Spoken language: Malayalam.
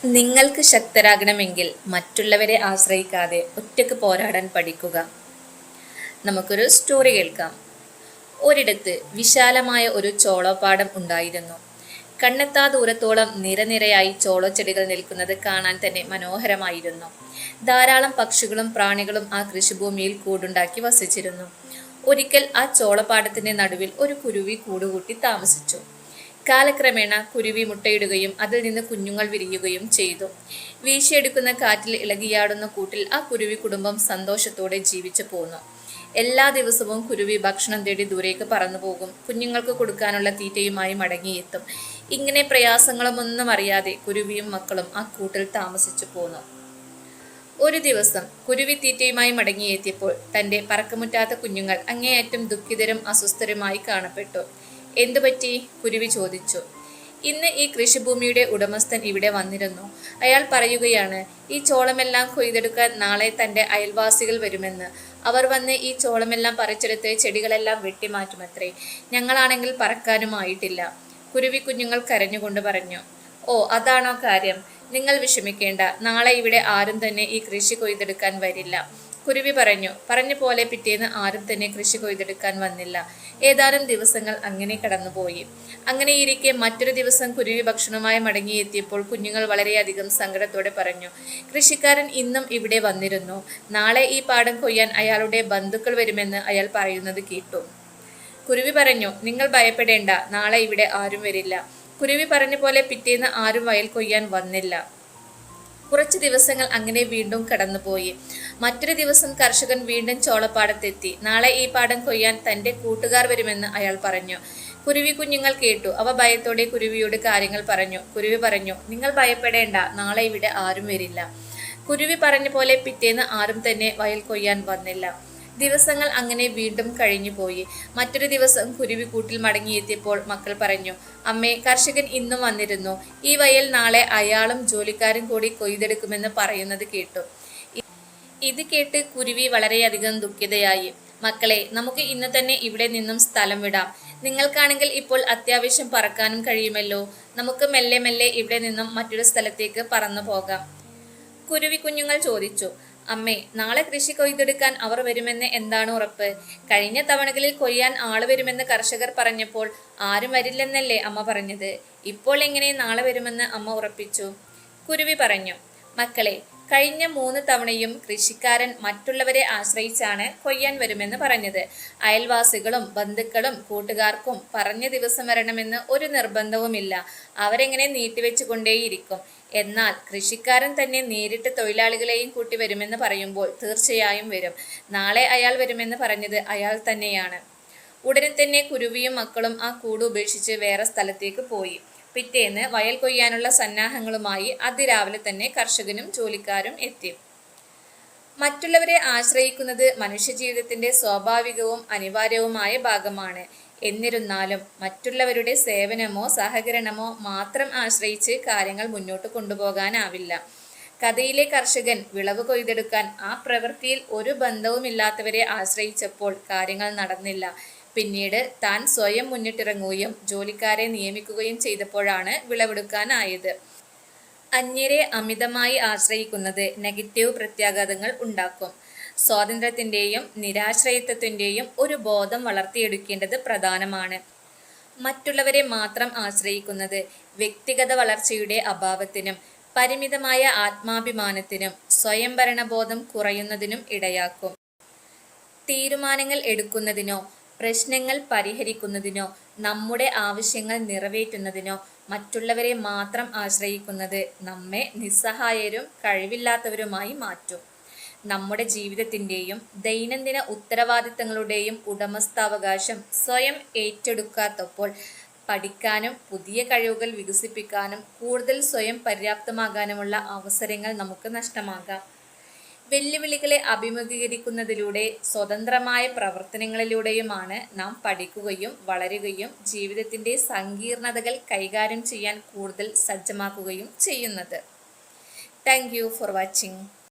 നിങ്ങൾക്ക് ശക്തരാകണമെങ്കിൽ മറ്റുള്ളവരെ ആശ്രയിക്കാതെ ഒറ്റയ്ക്ക് പോരാടാൻ പഠിക്കുക. നമുക്കൊരു സ്റ്റോറി കേൾക്കാം. ഒരിടത്ത് വിശാലമായ ഒരു ചോളപ്പാടം ഉണ്ടായിരുന്നു. കണ്ണെത്താ ദൂരത്തോളം നിരനിരയായി ചോളച്ചെടികൾ നിൽക്കുന്നത് കാണാൻ തന്നെ മനോഹരമായിരുന്നു. ധാരാളം പക്ഷികളും പ്രാണികളും ആ കൃഷിഭൂമിയിൽ കൂടുണ്ടാക്കി വസിച്ചിരുന്നു. ഒരിക്കൽ ആ ചോളപ്പാടത്തിന്റെ നടുവിൽ ഒരു കുരുവി കൂടുകൂട്ടി താമസിച്ചു. കാലക്രമേണ കുരുവി മുട്ടയിടുകയും അതിൽ നിന്ന് കുഞ്ഞുങ്ങൾ വിരിയുകയും ചെയ്തു. വീശിയെടുക്കുന്ന കാറ്റിൽ ഇളകിയാടുന്ന കൂട്ടിൽ ആ കുരുവി കുടുംബം സന്തോഷത്തോടെ ജീവിച്ചു പോന്നു. എല്ലാ ദിവസവും കുരുവി ഭക്ഷണം തേടി ദൂരേക്ക് പറന്നു പോകും. കുഞ്ഞുങ്ങൾക്ക് കൊടുക്കാനുള്ള തീറ്റയുമായി മടങ്ങിയെത്തും. ഇങ്ങനെ പ്രയാസങ്ങളുമൊന്നും അറിയാതെ കുരുവിയും മക്കളും ആ കൂട്ടിൽ താമസിച്ചു പോന്നു. ഒരു ദിവസം കുരുവി തീറ്റയുമായി മടങ്ങിയെത്തിയപ്പോൾ തന്റെ പറക്കമുറ്റാത്ത കുഞ്ഞുങ്ങൾ അങ്ങേയറ്റം ദുഃഖിതരും അസ്വസ്ഥരുമായി കാണപ്പെട്ടു. എന്തുപറ്റി? കുരുവി ചോദിച്ചു. ഇന്ന് ഈ കൃഷിഭൂമിയുടെ ഉടമസ്ഥൻ ഇവിടെ വന്നിരുന്നു. അയാൾ പറയുകയാണ്, ഈ ചോളമെല്ലാം കൊയ്തെടുക്കാൻ നാളെ തന്റെ അയൽവാസികൾ വരുമെന്ന്. അവർ വന്ന് ഈ ചോളമെല്ലാം പറിച്ചെടുത്ത് ചെടികളെല്ലാം വെട്ടിമാറ്റുമത്രേ. ഞങ്ങളാണെങ്കിൽ പറക്കാനുമായിട്ടില്ല. കുരുവി കുഞ്ഞുങ്ങൾ കരഞ്ഞുകൊണ്ട് പറഞ്ഞു. ഓ, അതാണോ കാര്യം? നിങ്ങൾ വിഷമിക്കേണ്ട. നാളെ ഇവിടെ ആരും തന്നെ ഈ കൃഷി കൊയ്തെടുക്കാൻ വരില്ല. കുരുവി പറഞ്ഞ പോലെ പിറ്റേന്ന് ആരും തന്നെ കൃഷി കൊയ്തെടുക്കാൻ വന്നില്ല. ഏതാനും ദിവസങ്ങൾ അങ്ങനെ കടന്നുപോയി. അങ്ങനെയിരിക്കെ മറ്റൊരു ദിവസം കുരുവി ഭക്ഷണവുമായി മടങ്ങിയെത്തിയപ്പോൾ കുഞ്ഞുങ്ങൾ വളരെയധികം സങ്കടത്തോടെ പറഞ്ഞു, കൃഷിക്കാരൻ ഇന്നും ഇവിടെ വന്നിരുന്നു. നാളെ ഈ പാടം കൊയ്യാൻ അയാളുടെ ബന്ധുക്കൾ വരുമെന്ന് അയാൾ പറയുന്നത് കേട്ടു. കുരുവി പറഞ്ഞു, നിങ്ങൾ ഭയപ്പെടേണ്ട, നാളെ ഇവിടെ ആരും വരില്ല. കുരുവി പറഞ്ഞ പോലെ പിറ്റേന്ന് ആരും വയൽ കൊയ്യാൻ വന്നില്ല. കുറച്ച് ദിവസങ്ങൾ അങ്ങനെ വീണ്ടും കടന്നുപോയി. മറ്റൊരു ദിവസം കർഷകൻ വീണ്ടും ചോളപ്പാടത്തെത്തി. നാളെ ഈ പാടം കൊയ്യാൻ തന്റെ കൂട്ടുകാർ വരുമെന്ന് അയാൾ പറഞ്ഞു. കുരുവി കുഞ്ഞുങ്ങൾ കേട്ടു. അവ ഭയത്തോടെ കുരുവിയോട് കാര്യങ്ങൾ പറഞ്ഞു. കുരുവി പറഞ്ഞു, നിങ്ങൾ ഭയപ്പെടേണ്ട, നാളെ ഇവിടെ ആരും വരില്ല. കുരുവി പറഞ്ഞ പോലെ പിറ്റേന്ന് ആരും തന്നെ വയൽ കൊയ്യാൻ വന്നില്ല. ദിവസങ്ങൾ അങ്ങനെ വീണ്ടും കഴിഞ്ഞുപോയി. മറ്റൊരു ദിവസം കുരുവി കൂട്ടിൽ മടങ്ങിയെത്തിയപ്പോൾ മക്കൾ പറഞ്ഞു, അമ്മേ, കർഷകൻ ഇന്നും വന്നിരുന്നു. ഈ വയൽ നാളെ അയാളും ജോലിക്കാരും കൂടി കൊയ്തെടുക്കുമെന്ന് പറയുന്നത് കേട്ടു. ഇത് കേട്ട് കുരുവി വളരെയധികം ദുഃഖിതയായി. മക്കളെ, നമുക്ക് ഇന്ന് തന്നെ ഇവിടെ നിന്നും സ്ഥലം വിടാം. നിങ്ങൾക്കാണെങ്കിൽ ഇപ്പോൾ അത്യാവശ്യം പറക്കാനും കഴിയുമല്ലോ. നമുക്ക് മെല്ലെ മെല്ലെ ഇവിടെ നിന്നും മറ്റൊരു സ്ഥലത്തേക്ക് പറന്നു പോകാം. കുരുവി കുഞ്ഞുങ്ങൾ ചോദിച്ചു. അമ്മേ, നാളെ കൃഷി കൊയ്തെടുക്കാൻ അവർ വരുമെന്ന് എന്താണ് ഉറപ്പ്? കഴിഞ്ഞ തവണകളിൽ കൊയ്യാൻ ആള് വരുമെന്ന് കർഷകർ പറഞ്ഞപ്പോൾ ആരും വരില്ലെന്നല്ലേ അമ്മ പറഞ്ഞത്? ഇപ്പോൾ എങ്ങനെ നാളെ വരുമെന്ന് അമ്മ ഉറപ്പിച്ചു? കുരുവി പറഞ്ഞു, മക്കളെ, കഴിഞ്ഞ 3 തവണയും കൃഷിക്കാരൻ മറ്റുള്ളവരെ ആശ്രയിച്ചാണ് കൊയ്യാൻ വരുമെന്ന് പറഞ്ഞത്. അയൽവാസികളും ബന്ധുക്കളും കൂട്ടുകാർക്കും പറഞ്ഞ ദിവസം വരണമെന്ന് ഒരു നിർബന്ധവുമില്ല. അവരെങ്ങനെ നീട്ടിവെച്ചുകൊണ്ടേയിരിക്കും. എന്നാൽ കൃഷിക്കാരൻ തന്നെ നേരിട്ട് തൊഴിലാളികളെയും കൂട്ടി വരുമെന്ന് പറയുമ്പോൾ തീർച്ചയായും വരും. നാളെ അയാൾ വരുമെന്ന് പറഞ്ഞത് അയാൾ തന്നെയാണ്. ഉടനെ തന്നെ കുരുവിയും മക്കളും ആ കൂട് ഉപേക്ഷിച്ച് വേറെ സ്ഥലത്തേക്ക് പോയി. പിറ്റേന്ന് വയൽ കൊയ്യാനുള്ള സന്നാഹങ്ങളുമായി അതിരാവിലെ തന്നെ കർഷകനും ജോലിക്കാരും എത്തി. മറ്റുള്ളവരെ ആശ്രയിക്കുന്നത് മനുഷ്യജീവിതത്തിന്റെ സ്വാഭാവികവും അനിവാര്യവുമായ ഭാഗമാണ്. എന്നിരുന്നാലും മറ്റുള്ളവരുടെ സേവനമോ സഹകരണമോ മാത്രം ആശ്രയിച്ച് കാര്യങ്ങൾ മുന്നോട്ട് കൊണ്ടുപോകാനാവില്ല. കഥയിലെ കർഷകൻ വിളവ് കൊയ്തെടുക്കാൻ ആ പ്രവൃത്തിയിൽ ഒരു ബന്ധവുമില്ലാത്തവരെ ആശ്രയിച്ചപ്പോൾ കാര്യങ്ങൾ നടന്നില്ല. പിന്നീട് താൻ സ്വയം മുന്നിട്ടിറങ്ങുകയും ജോലിക്കാരെ നിയമിക്കുകയും ചെയ്തപ്പോഴാണ് വിളവെടുക്കാനായത്. അന്യരെ അമിതമായി ആശ്രയിക്കുന്നത് നെഗറ്റീവ് പ്രത്യാഘാതങ്ങൾ ഉണ്ടാക്കും. സ്വാതന്ത്ര്യത്തിന്റെയും നിരാശ്രയത്വത്തിന്റെയും ഒരു ബോധം വളർത്തിയെടുക്കേണ്ടത് പ്രധാനമാണ്. മറ്റുള്ളവരെ മാത്രം ആശ്രയിക്കുന്നത് വ്യക്തിഗത വളർച്ചയുടെ അഭാവത്തിനും പരിമിതമായ ആത്മാഭിമാനത്തിനും സ്വയംഭരണബോധം കുറയുന്നതിനും ഇടയാക്കും. തീരുമാനങ്ങൾ എടുക്കുന്നതിനോ പ്രശ്നങ്ങൾ പരിഹരിക്കുന്നതിനോ നമ്മുടെ ആവശ്യങ്ങൾ നിറവേറ്റുന്നതിനോ മറ്റുള്ളവരെ മാത്രം ആശ്രയിക്കുന്നത് നമ്മെ നിസ്സഹായരും കഴിവില്ലാത്തവരുമായി മാറ്റും. നമ്മുടെ ജീവിതത്തിൻ്റെയും ദൈനംദിന ഉത്തരവാദിത്തങ്ങളുടെയും ഉടമസ്ഥാവകാശം സ്വയം ഏറ്റെടുക്കാത്തപ്പോൾ പഠിക്കാനും പുതിയ കഴിവുകൾ വികസിപ്പിക്കാനും കൂടുതൽ സ്വയം പര്യാപ്തമാകാനുമുള്ള അവസരങ്ങൾ നമുക്ക് നഷ്ടമാകാം. വെല്ലുവിളികളെ അഭിമുഖീകരിക്കുന്നതിലൂടെ സ്വതന്ത്രമായ പ്രവർത്തനങ്ങളിലൂടെയുമാണ് നാം പഠിക്കുകയും വളരുകയും ജീവിതത്തിൻ്റെ സങ്കീർണതകൾ കൈകാര്യം ചെയ്യാൻ കൂടുതൽ സജ്ജമാക്കുകയും ചെയ്യുന്നത്. Thank you for watching.